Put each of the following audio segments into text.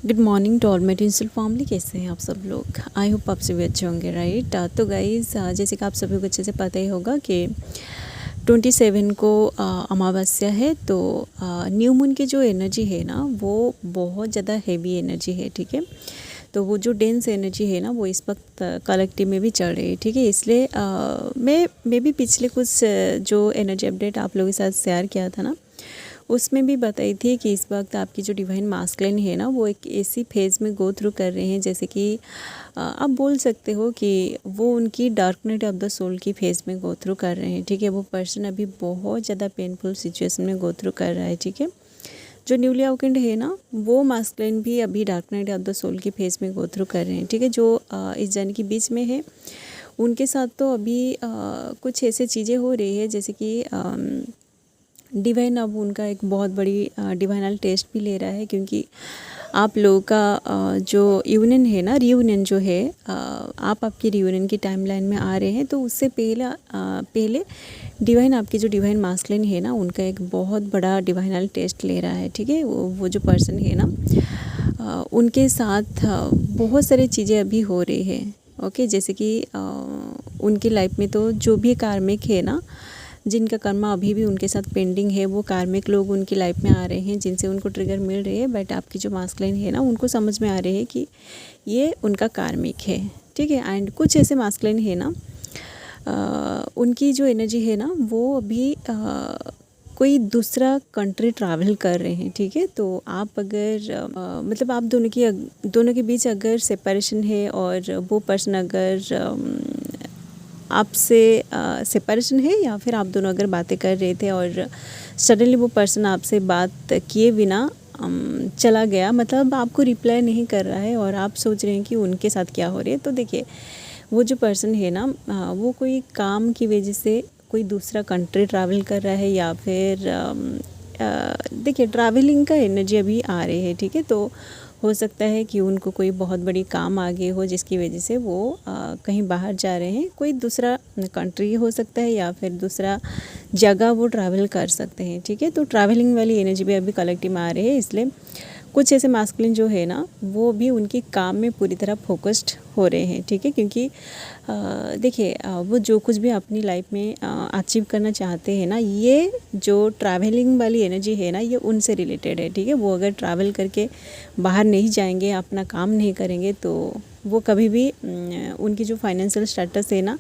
Good morning to all my digital family. कैसे हैं आप सब लोग? आई होप आप सभी अच्छे होंगे, राइट। तो गाइज़, जैसे कि आप सभी को अच्छे से पता ही होगा कि 27 को अमावस्या है। तो न्यू मून की जो एनर्जी है ना, वो बहुत ज़्यादा हैवी एनर्जी है, ठीक है। तो वो जो डेंस एनर्जी है ना, वो इस वक्त कलेक्टिव में भी चल रही है, ठीक है। इसलिए मैं भी पिछले कुछ जो एनर्जी अपडेट आप लोगों के साथ शेयर किया था ना, उसमें भी बताई थी कि इस वक्त आपकी जो डिवाइन मास्कुलिन है ना, वो एक ऐसी फेज़ में गो थ्रू कर रहे हैं जैसे कि आप बोल सकते हो कि वो उनकी dark night of the soul की फेज़ में गो थ्रू कर रहे हैं, ठीक है। वो पर्सन अभी बहुत ज़्यादा पेनफुल सिचुएशन में गो थ्रू कर रहा है, ठीक है। जो न्यूली अवेकेंड है ना, वो मास्कुलिन भी अभी dark night of the soul की फेज़ में गो थ्रू कर रहे हैं, ठीक है। जो इस जर्नी के बीच में है, उनके साथ तो अभी कुछ ऐसे चीज़ें हो रही है जैसे कि डिवाइन अब उनका एक बहुत बड़ी डिवाइनल टेस्ट भी ले रहा है, क्योंकि आप लोगों का जो यूनियन है ना, रियूनियन जो है, आप आपकी रियूनियन की टाइमलाइन में आ रहे हैं। तो उससे पहले डिवाइन, आपकी जो डिवाइन मास्कुलिन है ना, उनका एक बहुत बड़ा डिवाइनल टेस्ट ले रहा है, ठीक है। वो जो पर्सन है ना, उनके साथ बहुत सारी चीज़ें अभी हो रही है, ओके। जैसे कि उनकी लाइफ में तो जो भी कार्मिक है ना, जिनका कर्मा अभी भी उनके साथ पेंडिंग है, वो कार्मिक लोग उनकी लाइफ में आ रहे हैं जिनसे उनको ट्रिगर मिल रही है। बट आपकी जो मास्कुलिन है ना, उनको समझ में आ रही है कि ये उनका कार्मिक है, ठीक है। एंड कुछ ऐसे मास्कुलिन है ना, उनकी जो एनर्जी है ना, वो अभी कोई दूसरा कंट्री ट्रैवल कर रहे हैं, ठीक है। तो आप अगर मतलब आप दोनों के बीच अगर सेपरेशन है और वो पर्सन अगर आपसे सेपरेशन है, या फिर आप दोनों अगर बातें कर रहे थे और सडनली वो पर्सन आपसे बात किए बिना चला गया, मतलब आपको रिप्लाई नहीं कर रहा है और आप सोच रहे हैं कि उनके साथ क्या हो रही है। तो देखिए, वो जो पर्सन है ना, वो कोई काम की वजह से कोई दूसरा कंट्री ट्रैवल कर रहा है, या फिर देखिए ट्रैवलिंग का एनर्जी अभी आ रही है, ठीक है। तो हो सकता है कि उनको कोई बहुत बड़ी काम आ गई हो जिसकी वजह से वो कहीं बाहर जा रहे हैं। कोई दूसरा कंट्री हो सकता है या फिर दूसरा जगह वो ट्रैवल कर सकते हैं, ठीक है। तो ट्रैवलिंग वाली एनर्जी भी अभी कलेक्टिव में आ रही है। इसलिए कुछ ऐसे मास्कुलिन जो है ना, वो भी उनकी काम में पूरी तरह फोकस्ड हो रहे हैं, ठीक है। क्योंकि देखिए, वो जो कुछ भी अपनी लाइफ में अचीव करना चाहते हैं ना, ये जो ट्रैवलिंग वाली एनर्जी है ना, ये उनसे रिलेटेड है, ठीक है। वो अगर ट्रैवल करके बाहर नहीं जाएंगे, अपना काम नहीं करेंगे, तो वो कभी भी उनकी जो फाइनेंशियल स्टेटस है ना,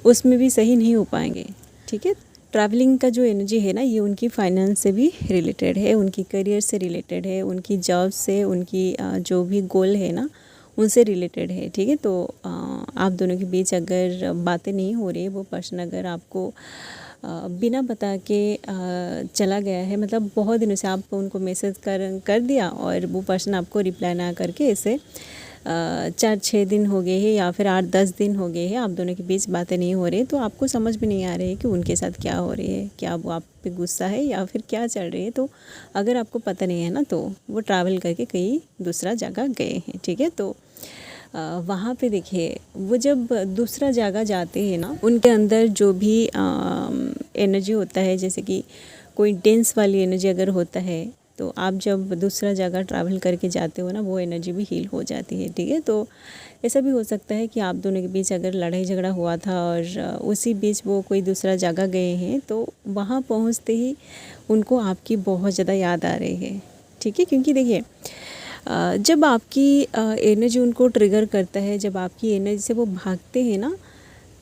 उसमें भी सही नहीं हो पाएंगे, ठीक है। ट्रैवलिंग का जो एनर्जी है ना, ये उनकी फाइनेंस से भी रिलेटेड है, उनकी करियर से रिलेटेड है, उनकी जॉब से, उनकी जो भी गोल है ना, उनसे रिलेटेड है, ठीक है। तो आप दोनों के बीच अगर बातें नहीं हो रही है, वो पर्सन अगर आपको बिना बता के चला गया है, मतलब बहुत दिनों से आप उनको मैसेज कर दिया और वो पर्सन आपको रिप्लाई ना करके ऐसे 4-6 दिन हो गए हैं या फिर 8-10 दिन हो गए हैं, आप दोनों के बीच बातें नहीं हो रही, तो आपको समझ में नहीं आ रही है कि उनके साथ क्या हो रही है, क्या वो आप पे गुस्सा है या फिर क्या चल रही है। तो अगर आपको पता नहीं है ना, तो वो ट्रैवल करके कहीं दूसरा जगह गए हैं, ठीक है। तो वहाँ पे देखिए, वो जब दूसरा जगह जाते हैं ना, उनके अंदर जो भी एनर्जी होता है, जैसे कि कोई डेंस वाली एनर्जी अगर होता है, तो आप जब दूसरा जगह ट्रैवल करके जाते हो ना, वो एनर्जी भी हील हो जाती है, ठीक है। तो ऐसा भी हो सकता है कि आप दोनों के बीच अगर लड़ाई झगड़ा हुआ था और उसी बीच वो कोई दूसरा जगह गए हैं, तो वहाँ पहुँचते ही उनको आपकी बहुत ज़्यादा याद आ रही है, ठीक है। क्योंकि देखिए, जब आपकी एनर्जी उनको ट्रिगर करता है, जब आपकी एनर्जी से वो भागते हैं ना,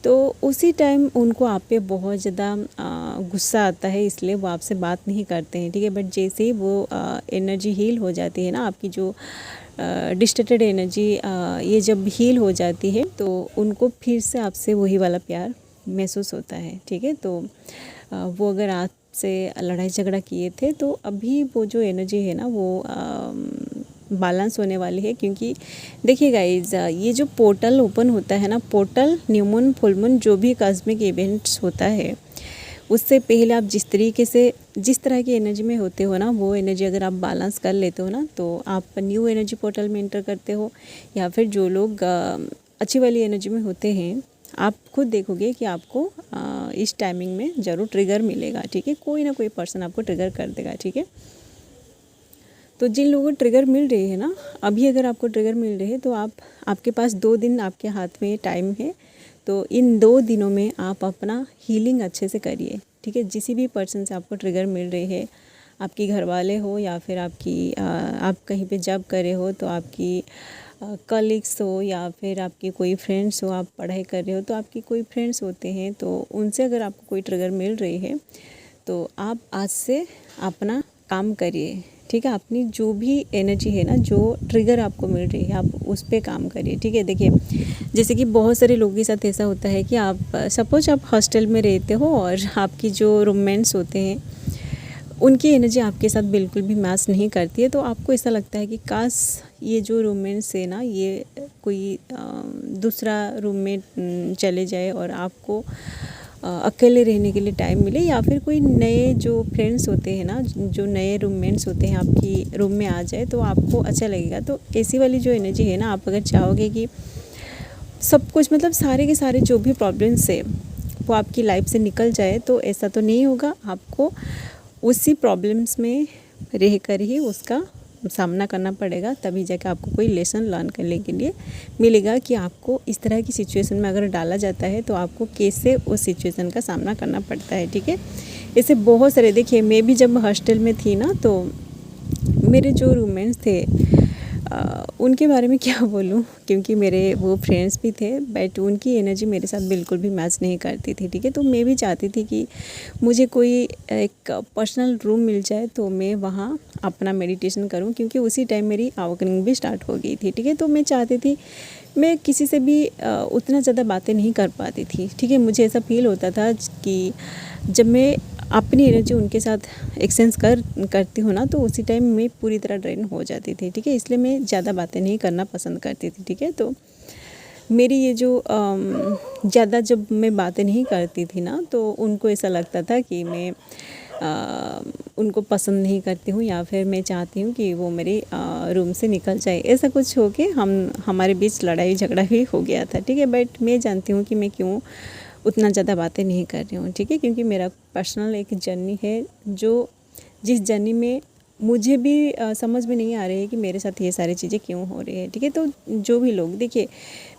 तो उसी टाइम उनको आप पे बहुत ज़्यादा गुस्सा आता है, इसलिए वो आपसे बात नहीं करते हैं, ठीक है। बट जैसे ही वो एनर्जी हील हो जाती है ना, आपकी जो डिस्टर्टेड एनर्जी ये जब हील हो जाती है, तो उनको फिर से आपसे वही वाला प्यार महसूस होता है, ठीक है। तो वो अगर आपसे लड़ाई झगड़ा किए थे, तो अभी वो जो एनर्जी है ना, वो बैलेंस होने वाली है। क्योंकि देखिए गाइज, ये जो पोर्टल ओपन होता है ना, portal, new moon, full moon, जो भी कॉस्मिक इवेंट्स होता है, उससे पहले आप जिस तरह की एनर्जी में होते हो ना, वो एनर्जी अगर आप बैलेंस कर लेते हो ना, तो आप न्यू एनर्जी पोर्टल में एंटर करते हो। या फिर जो लोग अच्छी वाली एनर्जी में होते हैं, आप खुद देखोगे कि आपको इस टाइमिंग में ज़रूर ट्रिगर मिलेगा, ठीक है। कोई ना कोई पर्सन आपको ट्रिगर कर देगा, ठीक है। तो जिन लोगों को ट्रिगर मिल रही है ना, अभी अगर आपको ट्रिगर मिल रही है तो आपके पास 2 दिन आपके हाथ में टाइम है। तो इन 2 दिनों में आप अपना हीलिंग अच्छे से करिए, ठीक है। जिस भी पर्सन से आपको ट्रिगर मिल रही है, आपकी घर वाले हो या फिर आप कहीं पे जॉब करे हो तो आपकी कलीग्स हो या फिर आपके कोई फ्रेंड्स हो, आप पढ़ाई कर रहे हो तो आपकी कोई फ्रेंड्स होते हैं, तो उनसे अगर आपको कोई ट्रिगर मिल रही है तो आप आज से अपना काम करिए, ठीक है। अपनी जो भी एनर्जी है ना, जो ट्रिगर आपको मिल रही है, आप उस पर काम करिए, ठीक है। देखिए, जैसे कि बहुत सारे लोगों के साथ ऐसा होता है कि आप सपोज आप हॉस्टल में रहते हो और आपकी जो रूममेट्स होते हैं उनकी एनर्जी आपके साथ बिल्कुल भी मैच नहीं करती है, तो आपको ऐसा लगता है कि काश ये जो रूममेट्स है ना, ये कोई दूसरा रूममेट चले जाए और आपको अकेले रहने के लिए टाइम मिले, या फिर कोई नए जो फ्रेंड्स होते हैं ना, जो नए रूममेट्स होते हैं आपकी रूम में आ जाए तो आपको अच्छा लगेगा। तो ऐसी वाली जो एनर्जी है ना, आप अगर चाहोगे कि सब कुछ मतलब सारे के सारे जो भी प्रॉब्लम्स है वो आपकी लाइफ से निकल जाए, तो ऐसा तो नहीं होगा। आपको उसी प्रॉब्लम्स में रह कर ही उसका सामना करना पड़ेगा, तभी जाकर आपको कोई लेसन लर्न करने के लिए मिलेगा कि आपको इस तरह की सिचुएशन में अगर डाला जाता है तो आपको कैसे उस सिचुएशन का सामना करना पड़ता है, ठीक है। ऐसे बहुत सारे, देखिए मैं भी जब हॉस्टल में थी ना, तो मेरे जो रूममेट्स थे उनके बारे में क्या बोलूँ, क्योंकि मेरे वो फ्रेंड्स भी थे बट उनकी एनर्जी मेरे साथ बिल्कुल भी मैच नहीं करती थी, ठीक है। तो मैं भी चाहती थी कि मुझे कोई एक पर्सनल रूम मिल जाए तो मैं वहाँ अपना मेडिटेशन करूँ, क्योंकि उसी टाइम मेरी अवेकनिंग भी स्टार्ट हो गई थी, ठीक है। तो मैं चाहती थी, मैं किसी से भी उतना ज़्यादा बातें नहीं कर पाती थी, ठीक है। मुझे ऐसा फील होता था कि जब मैं अपनी एनर्जी उनके साथ एक्सचेंज करती हूँ ना, तो उसी टाइम मैं पूरी तरह ड्रेन हो जाती थी, ठीक है। इसलिए मैं ज़्यादा बातें नहीं करना पसंद करती थी, ठीक है। तो मेरी ये जो ज़्यादा जब मैं बातें नहीं करती थी ना, तो उनको ऐसा लगता था कि मैं उनको पसंद नहीं करती हूँ, या फिर मैं चाहती हूँ कि वो मेरे रूम से निकल जाए। ऐसा कुछ हो के हमारे बीच लड़ाई झगड़ा भी हो गया था, ठीक है। बट मैं जानती हूँ कि मैं क्यों उतना ज़्यादा बातें नहीं कर रही हूँ, ठीक है। क्योंकि मेरा पर्सनल एक जर्नी है, जिस जर्नी में मुझे भी समझ में नहीं आ रही है कि मेरे साथ ये सारी चीज़ें क्यों हो रही है, ठीक है। तो जो भी लोग, देखिए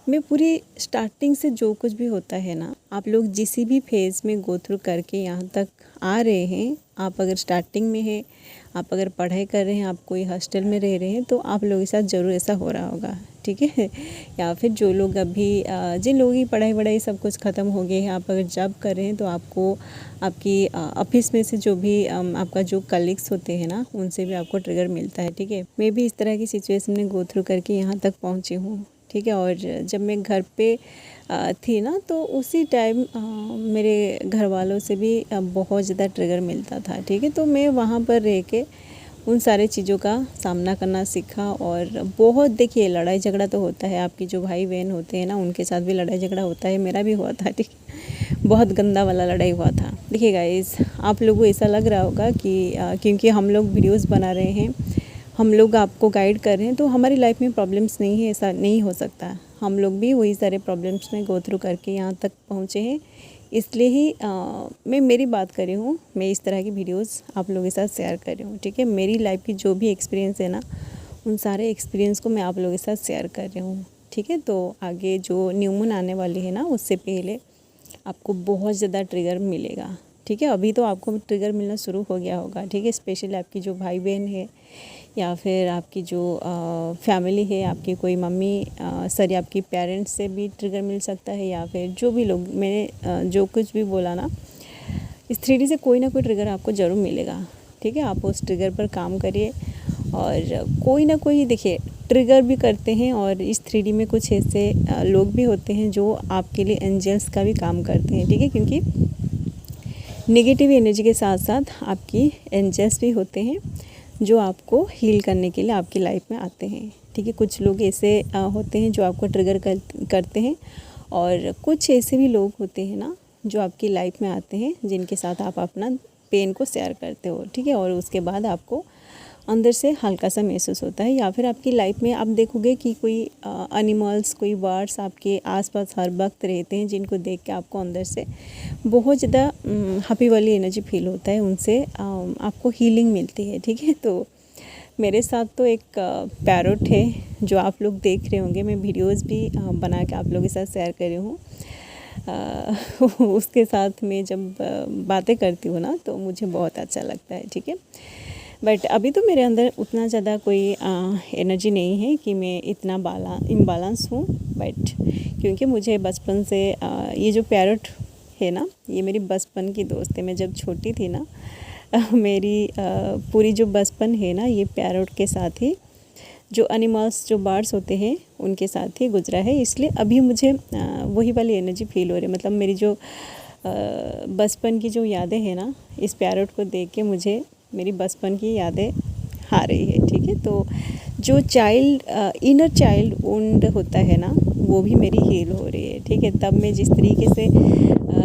मैं पूरी स्टार्टिंग से जो कुछ भी होता है ना, आप लोग जिस भी फेज़ में गो थ्रू करके यहाँ तक आ रहे हैं, आप अगर स्टार्टिंग में हैं, आप अगर पढ़ाई कर रहे हैं, आप कोई हॉस्टल में रह रहे हैं, तो आप लोगों के साथ ज़रूर ऐसा हो रहा होगा, ठीक है। या फिर जो लोग अभी जिन लोगों की पढ़ाई सब कुछ ख़त्म हो गई है, आप अगर जॉब कर रहे हैं तो आपको आपकी ऑफिस में से जो भी आपका जो कलीग्स होते हैं ना, उनसे भी आपको ट्रिगर मिलता है, ठीक है। मैं भी इस तरह की सिचुएशन में गो थ्रू करके यहाँ तक पहुँची हूँ, ठीक है। और जब मैं घर पे थी ना, तो उसी टाइम मेरे घर वालों से भी बहुत ज़्यादा ट्रिगर मिलता था, ठीक है। तो मैं वहाँ पर रह के उन सारे चीज़ों का सामना करना सीखा। और बहुत, देखिए लड़ाई झगड़ा तो होता है, आपकी जो भाई बहन होते हैं ना, उनके साथ भी लड़ाई झगड़ा होता है, मेरा भी हुआ था, ठीक है। बहुत गंदा वाला लड़ाई हुआ था। देखिए गाइस, आप लोगों को ऐसा लग रहा होगा कि क्योंकि हम लोग वीडियोज़ बना रहे हैं, हम लोग आपको गाइड कर रहे हैं, तो हमारी लाइफ में प्रॉब्लम्स नहीं है, ऐसा नहीं हो सकता। हम लोग भी वही सारे प्रॉब्लम्स में गो थ्रू करके यहाँ तक पहुँचे हैं, इसलिए ही मैं मेरी बात कर रही हूँ, मैं इस तरह की वीडियोस आप लोगों के साथ शेयर कर रही हूँ, ठीक है। मेरी लाइफ की जो भी एक्सपीरियंस है ना, उन सारे एक्सपीरियंस को मैं आप लोगों के साथ शेयर कर रही हूँ, ठीक है। तो आगे जो न्यू मून आने वाली है ना, उससे पहले आपको बहुत ज़्यादा ट्रिगर मिलेगा, ठीक है। अभी तो आपको ट्रिगर मिलना शुरू हो गया होगा, ठीक है। स्पेशली आपकी जो भाई बहन है, या फिर आपकी जो फैमिली है, आपकी कोई मम्मी सॉरी आपकी पेरेंट्स से भी ट्रिगर मिल सकता है, या फिर जो भी लोग, मैंने जो कुछ भी बोला ना, इस 3D से कोई ना कोई ट्रिगर आपको ज़रूर मिलेगा, ठीक है। आप उस ट्रिगर पर काम करिए, और कोई ना कोई, देखिए ट्रिगर भी करते हैं, और इस 3D में कुछ ऐसे लोग भी होते हैं जो आपके लिए एंजल्स का भी काम करते हैं, ठीक है। क्योंकि नेगेटिव एनर्जी के साथ साथ आपकी एंजल्स भी होते हैं जो आपको हील करने के लिए आपकी लाइफ में आते हैं, ठीक है। कुछ लोग ऐसे होते हैं जो आपको ट्रिगर करते हैं, और कुछ ऐसे भी लोग होते हैं ना जो आपकी लाइफ में आते हैं, जिनके साथ आप अपना पेन को शेयर करते हो, ठीक है। और उसके बाद आपको अंदर से हल्का सा महसूस होता है, या फिर आपकी लाइफ में आप देखोगे कि कोई एनिमल्स, कोई बर्ड्स आपके आसपास हर वक्त रहते हैं, जिनको देख के आपको अंदर से बहुत ज़्यादा हैप्पी वाली एनर्जी फील होता है, उनसे आपको हीलिंग मिलती है, ठीक है। तो मेरे साथ तो एक पैरोट है जो आप लोग देख रहे होंगे, मैं वीडियोस भी बना के आप लोगों के साथ शेयर कर रही हूँ। उसके साथ में जब बातें करती हूँ ना तो मुझे बहुत अच्छा लगता है, ठीक है। बट अभी तो मेरे अंदर उतना ज़्यादा कोई एनर्जी नहीं है कि मैं इतना इम्बैलेंस हूँ। बट क्योंकि मुझे बचपन से ये जो पैरोट है ना, ये मेरी बचपन की दोस्त है। मैं जब छोटी थी ना मेरी पूरी जो बचपन है ना, ये पैरोट के साथ ही, जो एनिमल्स जो बर्ड्स होते हैं उनके साथ ही गुजरा है। इसलिए अभी मुझे वही वाली एनर्जी फील हो रही है। मतलब मेरी जो बचपन की जो यादें हैं ना, इस पैरोट को देख के मुझे मेरी बचपन की यादें आ रही है, ठीक है। तो जो इनर चाइल्ड वुंड होता है ना, वो भी मेरी हील हो रही है, ठीक है। तब मैं जिस तरीके से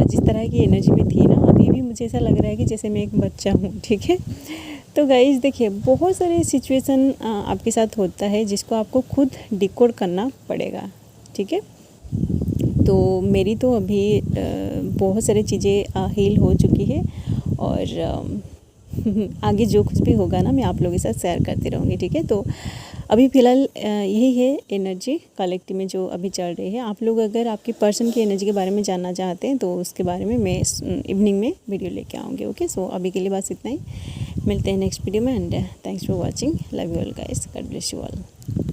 जिस तरह की एनर्जी में थी ना, अभी भी मुझे ऐसा लग रहा है कि जैसे मैं एक बच्चा हूँ, ठीक है। तो गाइस देखिए, बहुत सारे सिचुएशन आपके साथ होता है जिसको आपको खुद डिकोड करना पड़ेगा, ठीक है। तो मेरी तो अभी बहुत सारी चीज़ें हील हो चुकी है और आगे जो कुछ भी होगा ना, मैं आप लोगों के साथ शेयर करती रहूँगी, ठीक है। तो अभी फ़िलहाल यही है एनर्जी कलेक्टिव में जो अभी चल रही है। आप लोग अगर आपकी पर्सन की एनर्जी के बारे में जानना चाहते हैं तो उसके बारे में मैं इवनिंग में वीडियो लेके आऊँगी, ओके। सो अभी के लिए बस इतना ही, मिलते हैं नेक्स्ट वीडियो में। And thanks for watching, love you all guys, God bless you all.